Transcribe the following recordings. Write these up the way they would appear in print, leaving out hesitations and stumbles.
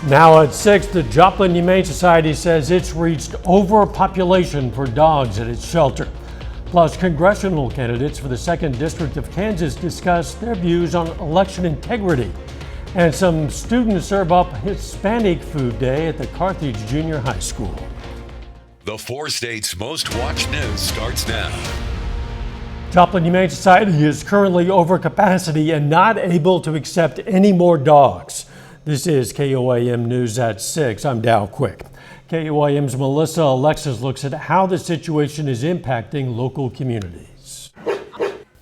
Now at 6, the Joplin Humane Society says it's reached overpopulation for dogs at its shelter. Plus, congressional candidates for the 2nd District of Kansas discuss their views on election integrity. And some students serve up Hispanic Food Day at the Carthage Junior High School. The 4 states' most watched news starts now. Joplin Humane Society is currently over capacity and not able to accept any more dogs. This is KOAM News at 6. I'm Dow Quick. KOAM's Melissa Alexis looks at how the situation is impacting local communities.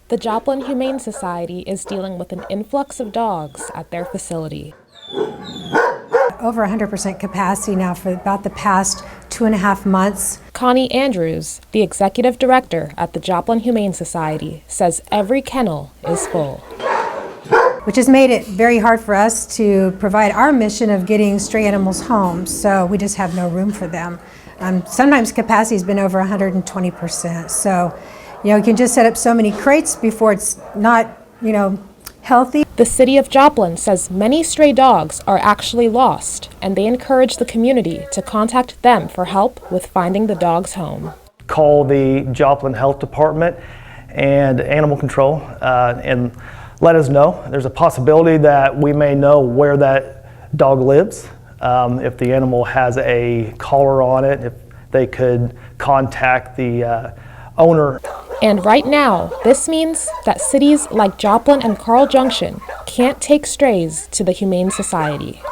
The Joplin Humane Society is dealing with an influx of dogs at their facility. Over 100% capacity now for about the past 2.5 months. Connie Andrews, the executive director at the Joplin Humane Society, says every kennel is full. Which has made it very hard for us to provide our mission of getting stray animals home, so we just have no room for them. Sometimes capacity has been over 120%, so you can just set up so many crates before it's not healthy. The city of Joplin says many stray dogs are actually lost, and they encourage the community to contact them for help with finding the dogs home. Call the Joplin Health Department and Animal Control and let us know. There's a possibility that we may know where that dog lives. If the animal has a collar on it, if they could contact the owner. And right now, this means that cities like Joplin and Carl Junction can't take strays to the Humane Society.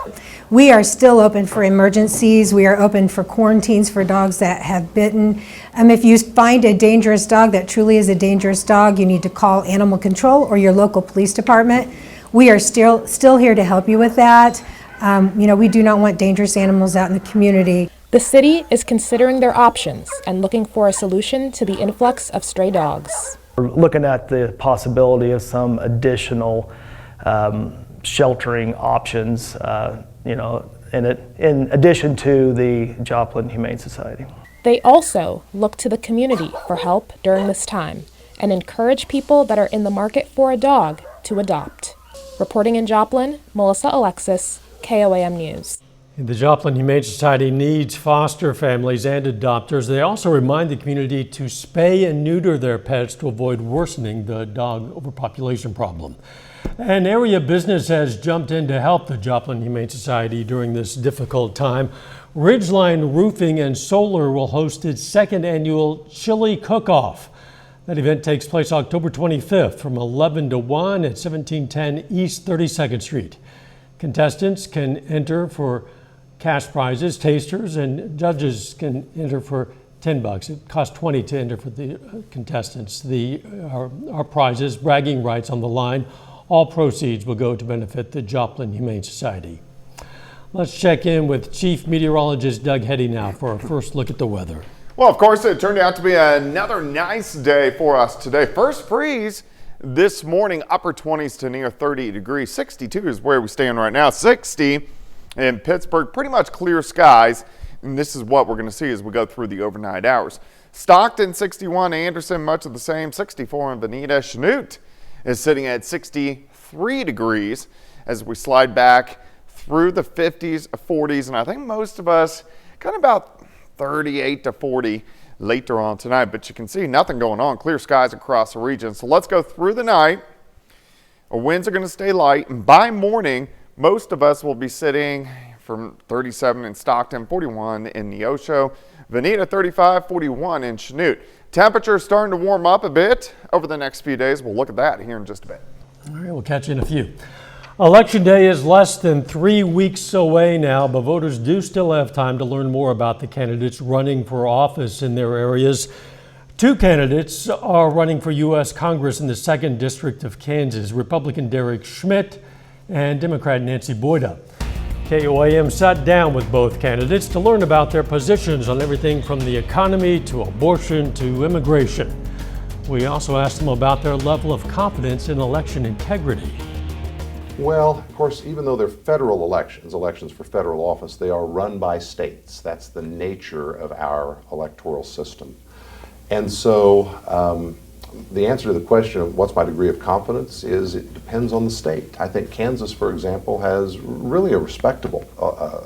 We are still open for emergencies. We are open for quarantines for dogs that have bitten. If you find a dangerous dog that truly is a dangerous dog, you need to call Animal Control or your local police department. We are still here to help you with that. We do not want dangerous animals out in the community. The city is considering their options and looking for a solution to the influx of stray dogs. We're looking at the possibility of some additional sheltering options, in addition to the Joplin Humane Society. They also look to the community for help during this time and encourage people that are in the market for a dog to adopt. Reporting in Joplin, Melissa Alexis, KOAM News. The Joplin Humane Society needs foster families and adopters. They also remind the community to spay and neuter their pets to avoid worsening the dog overpopulation problem. An area business has jumped in to help the Joplin Humane Society during this difficult time. Ridgeline Roofing and Solar will host its 2nd annual Chili Cook-Off. That event takes place October 25th from 11 to 1 at 1710 East 32nd Street. Contestants can enter for cash prizes, tasters, and judges can enter for $10. It costs $20 to enter for the contestants. Our prizes, bragging rights on the line. All proceeds will go to benefit the Joplin Humane Society. Let's check in with Chief Meteorologist Doug Heddy now for our first look at the weather. Well, of course, it turned out to be another nice day for us today. First freeze this morning, upper 20s to near 30 degrees. 62 is where we stand right now. 60 in Pittsburgh, pretty much clear skies. And this is what we're going to see as we go through the overnight hours. Stockton, 61. Anderson, much of the same. 64 in Veneta. Chanute is sitting at 63 degrees as we slide back through the 50s, 40s, and I think most of us kind of about 38 to 40 later on tonight, but you can see nothing going on. Clear skies across the region. So let's go through the night. Our winds are going to stay light, and by morning, most of us will be sitting from 37 in Stockton, 41 in Neosho, Veneta 35, 41 in Chanute. Temperatures starting to warm up a bit over the next few days. We'll look at that here in just a bit. All right, we'll catch you in a few. Election day is less than 3 weeks away now, but voters do still have time to learn more about the candidates running for office in their areas. 2 candidates are running for U.S. Congress in the 2nd District of Kansas, Republican Derek Schmidt and Democrat Nancy Boyda. KOAM sat down with both candidates to learn about their positions on everything from the economy to abortion to immigration. We also asked them about their level of confidence in election integrity. Well, of course, even though they're federal elections for federal office, they are run by states. That's the nature of our electoral system. And so the answer to the question of what's my degree of confidence is it depends on the state. I think Kansas, for example, has really a respectable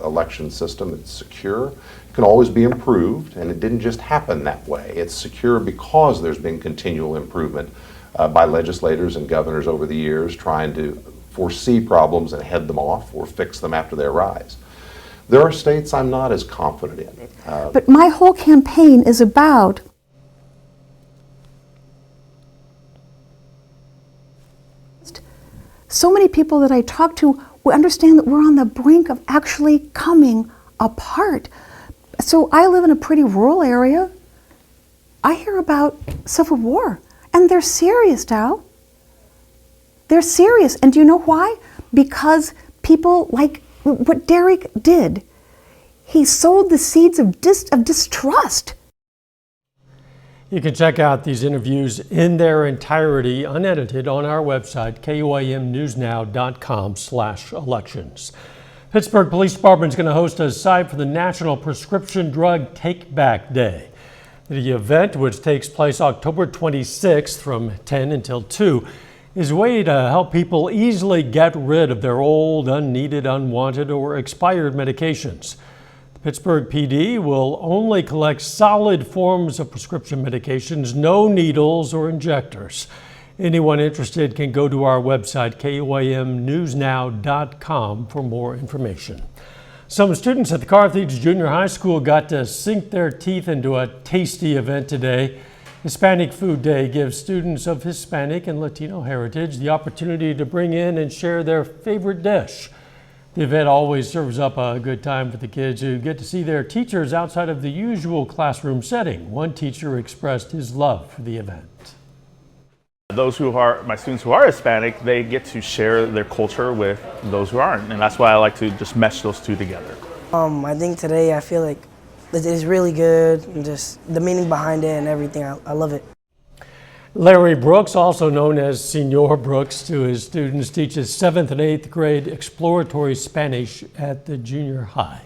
election system. It's secure, it can always be improved, and it didn't just happen that way. It's secure because there's been continual improvement by legislators and governors over the years trying to foresee problems and head them off or fix them after they arise. There are states I'm not as confident in. But my whole campaign is about so many people that I talk to, we understand that we're on the brink of actually coming apart. So I live in a pretty rural area. I hear about civil war, and they're serious, Dow. They're serious. And do you know why? Because people like what Derek did. He sowed the seeds of distrust. You can check out these interviews in their entirety, unedited, on our website, KOAMnewsnow.com/elections. Pittsburgh Police Department is going to host a site for the National Prescription Drug Take Back Day. The event, which takes place October 26th from 10 until 2, is a way to help people easily get rid of their old, unneeded, unwanted, or expired medications. The Pittsburgh PD will only collect solid forms of prescription medications, no needles or injectors. Anyone interested can go to our website, KOAMnewsnow.com, for more information. Some students at the Carthage Junior High School got to sink their teeth into a tasty event today. Hispanic Food Day gives students of Hispanic and Latino heritage the opportunity to bring in and share their favorite dish. The event always serves up a good time for the kids who get to see their teachers outside of the usual classroom setting. One teacher expressed his love for the event. Those who are my students who are Hispanic, they get to share their culture with those who aren't, and that's why I like to just mesh those two together. I think today I feel like it's really good, and just the meaning behind it and everything. I love it. Larry Brooks, also known as Senor Brooks to his students, teaches 7th and 8th grade exploratory Spanish at the junior high.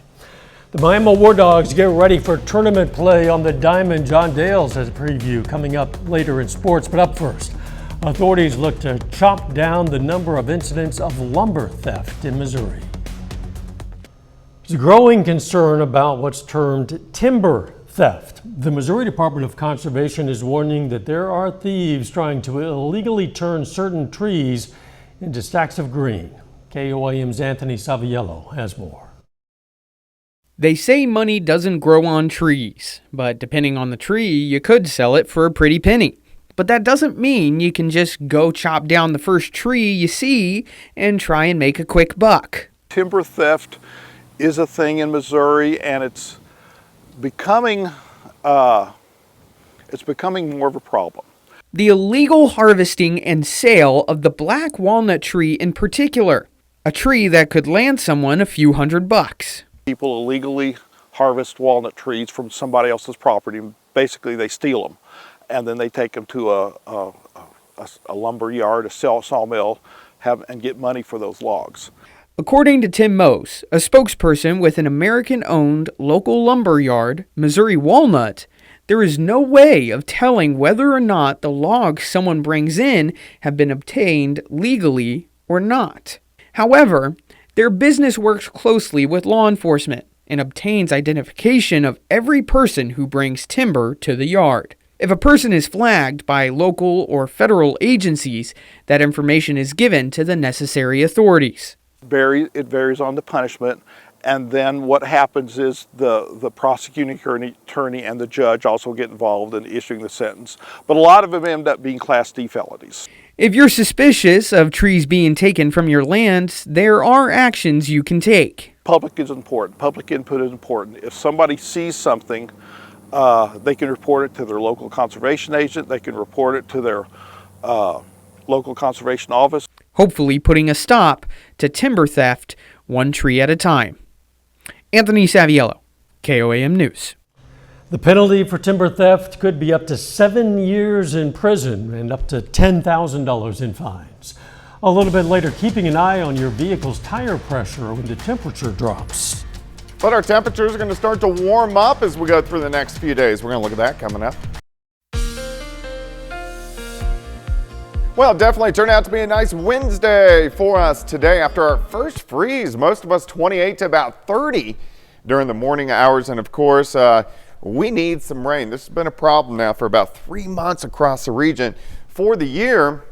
The Miami War Dogs get ready for tournament play on the Diamond. John Dales has a preview coming up later in sports, but up first, authorities look to chop down the number of incidents of lumber theft in Missouri. There's a growing concern about what's termed timber theft. The Missouri Department of Conservation is warning that there are thieves trying to illegally turn certain trees into stacks of green. KOAM's Anthony Saviello has more. They say money doesn't grow on trees, but depending on the tree, you could sell it for a pretty penny. But that doesn't mean you can just go chop down the first tree you see and try and make a quick buck. Timber theft is a thing in Missouri, and it's becoming more of a problem. The illegal harvesting and sale of the black walnut tree in particular, a tree that could land someone a few $100. People illegally harvest walnut trees from somebody else's property. Basically, they steal them, and then they take them to a lumber yard, a sawmill, and get money for those logs. According to Tim Mose, a spokesperson with an American-owned local lumber yard, Missouri Walnut, there is no way of telling whether or not the logs someone brings in have been obtained legally or not. However, their business works closely with law enforcement and obtains identification of every person who brings timber to the yard. If a person is flagged by local or federal agencies, that information is given to the necessary authorities. It varies on the punishment, and then what happens is the prosecuting attorney and the judge also get involved in issuing the sentence. But a lot of them end up being Class D felonies. If you're suspicious of trees being taken from your land, there are actions you can take. Public is important. Public input is important. If somebody sees something, they can report it to their local conservation agent. They can report it to their local conservation office. Hopefully putting a stop to timber theft one tree at a time. Anthony Saviello, KOAM News. The penalty for timber theft could be up to 7 years in prison and up to $10,000 in fines. A little bit later, keeping an eye on your vehicle's tire pressure when the temperature drops. But our temperatures are going to start to warm up as we go through the next few days. We're going to look at that coming up. Well, it definitely turned out to be a nice Wednesday for us today after our first freeze. Most of us 28 to about 30 during the morning hours. And of course, we need some rain. This has been a problem now for about 3 months across the region. For the year,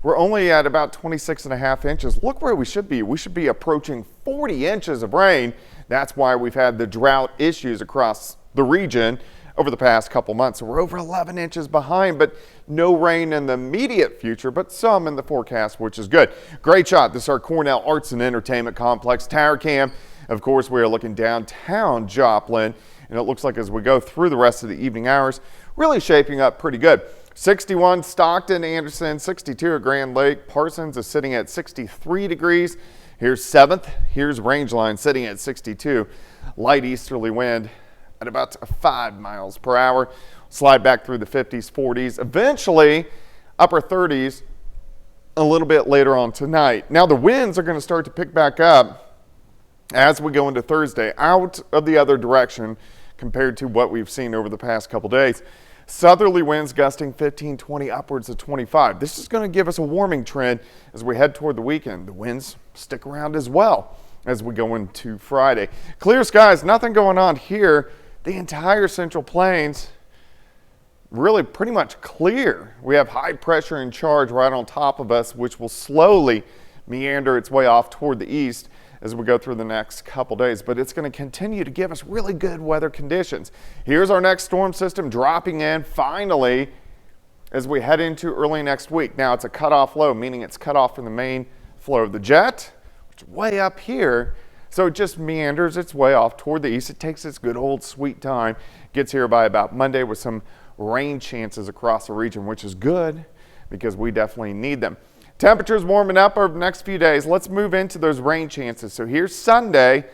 we're only at about 26.5 inches. Look where we should be. We should be approaching 40 inches of rain. That's why we've had the drought issues across the region over the past couple months. So we're over 11 inches behind, but no rain in the immediate future, but some in the forecast, which is good. Great shot. This is our Cornell Arts and Entertainment Complex Tower Cam. Of course, we are looking downtown Joplin, and it looks like as we go through the rest of the evening hours, really shaping up pretty good. 61 Stockton, Anderson, 62 at Grand Lake. Parsons is sitting at 63 degrees. Here's 7th. Here's Rangeline sitting at 62. Light easterly wind at about 5 miles per hour. Slide back through the 50s, 40s, eventually upper 30s a little bit later on tonight. Now the winds are going to start to pick back up as we go into Thursday, out of the other direction compared to what we've seen over the past couple days. Southerly winds gusting 15, 20, upwards of 25. This is going to give us a warming trend as we head toward the weekend. The winds stick around as well as we go into Friday. Clear skies, nothing going on here. The entire Central Plains really pretty much clear. We have high pressure in charge right on top of us, which will slowly meander its way off toward the east as we go through the next couple days, but it's going to continue to give us really good weather conditions. Here's our next storm system dropping in finally as we head into early next week. Now it's a cutoff low, meaning it's cut off from the main flow of the jet, which is way up here. So it just meanders its way off toward the east. It takes its good old sweet time, gets here by about Monday with some rain chances across the region, which is good because we definitely need them. Temperatures warming up over the next few days. Let's move into those rain chances. So here's Sunday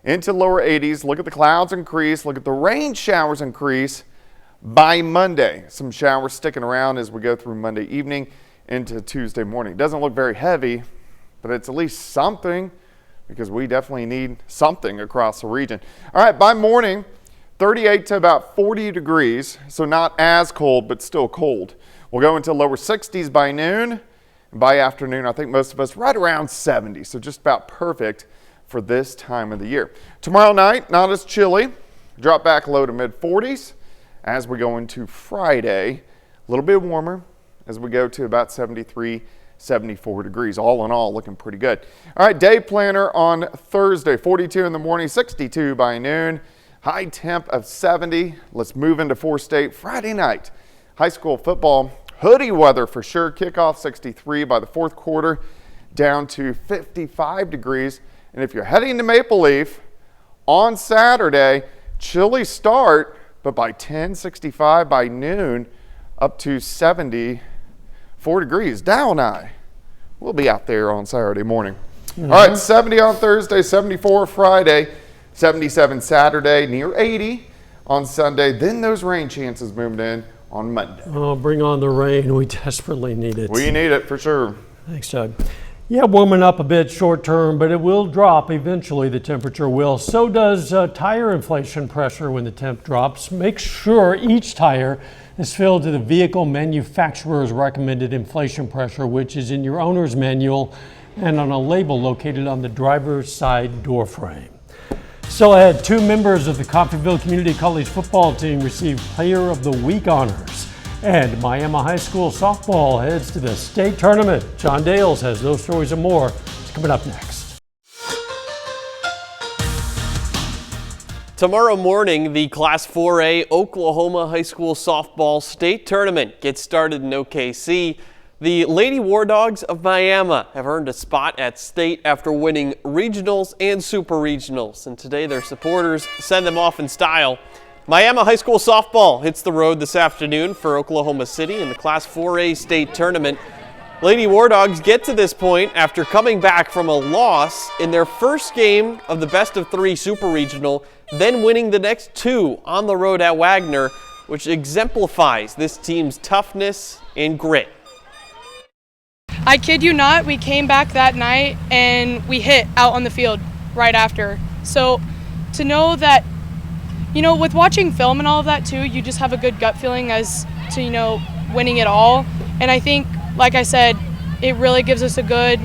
into lower 80s. Look at the clouds increase. Look at the rain showers increase by Monday. Some showers sticking around as we go through Monday evening into Tuesday morning. It doesn't look very heavy, but it's at least something because we definitely need something across the region. All right, by morning, 38 to about 40 degrees. So not as cold, but still cold. We'll go into lower 60s by noon. By afternoon, I think most of us right around 70, so just about perfect for this time of the year. Tomorrow night, not as chilly, drop back low to mid 40s as we go into Friday. A little bit warmer as we go to about 73, 74 degrees. All in all, looking pretty good. All right, day planner on Thursday, 42 in the morning, 62 by noon, high temp of 70. Let's move into 4-state Friday night. High school football. Hoodie weather for sure. Kickoff 63 by the fourth quarter, down to 55 degrees. And if you're heading to Maple Leaf on Saturday, chilly start, but by 10, 65 by noon, up to 74 degrees. Dal and I will be out there on Saturday morning. All right, 70 on Thursday, 74 Friday, 77 Saturday, near 80 on Sunday. Then those rain chances moved in on Monday. Oh, bring on the rain. We desperately need it. We need it for sure. Thanks, Doug. Yeah, warming up a bit short term, but it will drop eventually. The temperature will. So does tire inflation pressure when the temp drops. Make sure each tire is filled to the vehicle manufacturer's recommended inflation pressure, which is in your owner's manual and on a label located on the driver's side door frame. Still ahead, 2 members of the Coffeyville Community College football team received Player of the Week honors. And Miami High School softball heads to the state tournament. John Dales has those stories and more. It's coming up next. Tomorrow morning, the Class 4A Oklahoma High School softball state tournament gets started in OKC. The Lady War Dogs of Miami have earned a spot at state after winning regionals and super regionals, and today their supporters send them off in style. Miami High School softball hits the road this afternoon for Oklahoma City in the Class 4A state tournament. Lady War Dogs get to this point after coming back from a loss in their first game of the best of 3 super regional, then winning the next 2 on the road at Wagner, which exemplifies this team's toughness and grit. I kid you not, we came back that night and we hit out on the field right after. So to know that, you know, with watching film and all of that too, you just have a good gut feeling as to, you know, winning it all. And I think like I said, it really gives us a good,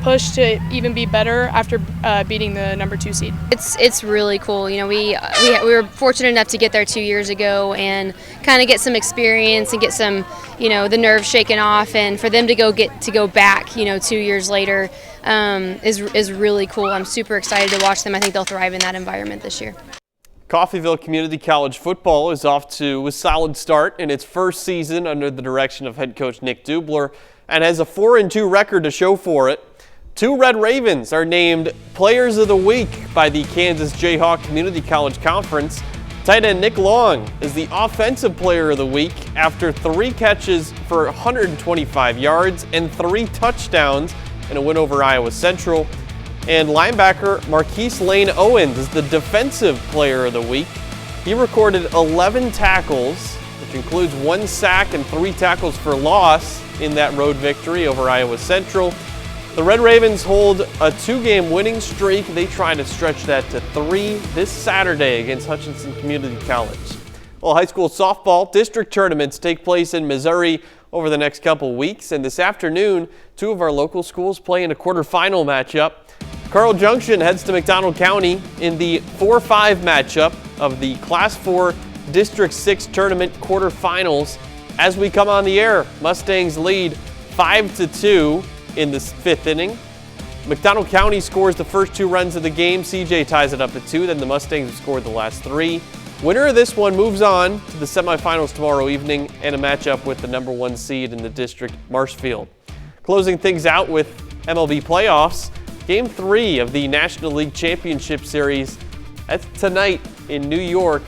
push to even be better after beating the number 2 seed. It's really cool. We were fortunate enough to get there 2 years ago and kind of get some experience and get some, the nerves shaken off, and for them to go back, 2 years later is really cool. I'm super excited to watch them. I think they'll thrive in that environment this year. Coffeyville Community College football is off to a solid start in its first season under the direction of head coach Nick Dubler and has a 4-2 record to show for it. 2 Red Ravens are named Players of the Week by the Kansas Jayhawk Community College Conference. Tight end Nick Long is the Offensive Player of the Week after 3 catches for 125 yards and 3 touchdowns in a win over Iowa Central. And linebacker Marquise Lane Owens is the Defensive Player of the Week. He recorded 11 tackles, which includes 1 sack and 3 tackles for loss in that road victory over Iowa Central. The Red Ravens hold a 2-game winning streak. They try to stretch that to 3 this Saturday against Hutchinson Community College. Well, high school softball district tournaments take place in Missouri over the next couple weeks, and this afternoon, 2 of our local schools play in a quarterfinal matchup. Carl Junction heads to McDonald County in the 4-5 matchup of the Class 4 District 6 tournament quarterfinals. As we come on the air, Mustangs lead 5-2 in the 5th inning. McDonald County scores the first 2 runs of the game. CJ ties it up at 2. Then the Mustangs have scored the last 3. Winner of this one moves on to the semifinals tomorrow evening and a matchup with the number 1 seed in the district, Marshfield. Closing things out with MLB playoffs, Game 3 of the National League Championship Series. That's tonight in New York.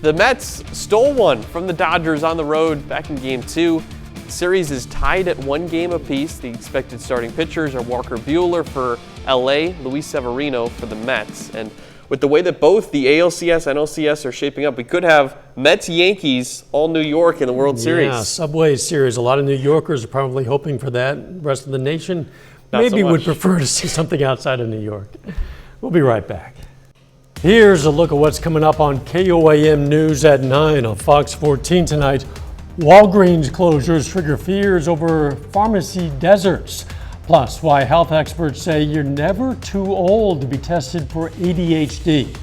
The Mets stole one from the Dodgers on the road back in Game 2. The series is tied at 1 game apiece. The expected starting pitchers are Walker Buehler for LA, Luis Severino for the Mets. And with the way that both the ALCS and NLCS are shaping up, we could have Mets-Yankees all New York in the World Series. Yeah, Subway Series. A lot of New Yorkers are probably hoping for that. The rest of the nation maybe would prefer to see something outside of New York. We'll be right back. Here's a look at what's coming up on KOAM News at 9 on Fox 14 tonight. Walgreens closures trigger fears over pharmacy deserts. Plus, why health experts say you're never too old to be tested for ADHD.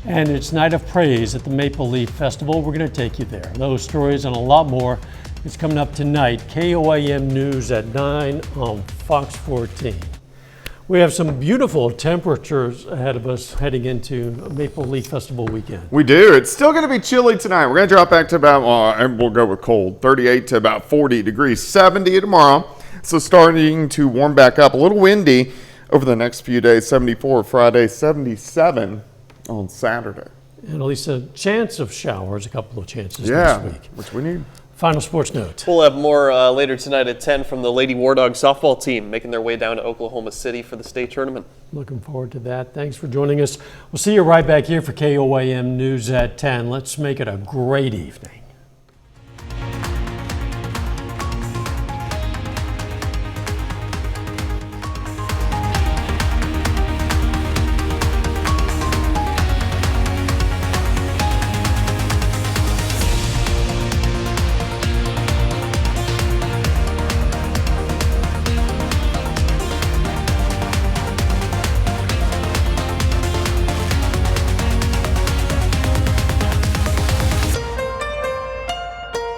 And it's Night of Praise at the Maple Leaf Festival. We're going to take you there. Those stories and a lot more is coming up tonight. KOAM News at 9 on Fox 14. We have some beautiful temperatures ahead of us heading into Maple Leaf Festival weekend. We do. It's still going to be chilly tonight. We're going to drop back to about, we'll go with cold, 38 to about 40 degrees, 70 tomorrow. So starting to warm back up, a little windy over the next few days, 74 Friday, 77 on Saturday. And at least a chance of showers, a couple of chances next week. Which we need. Final sports note. We'll have more later tonight at 10 from the Lady War Dog softball team making their way down to Oklahoma City for the state tournament. Looking forward to that. Thanks for joining us. We'll see you right back here for KOAM News at 10. Let's make it a great evening.